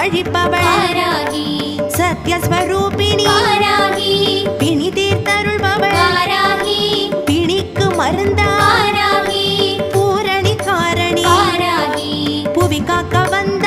அழிப்பவள் சத்யஸ்வரூபிணி பிணி தீர்த்தருள்பவள் பிணிக்கு மருந்தாய் பூரணி காரணி புவி காக்க வந்த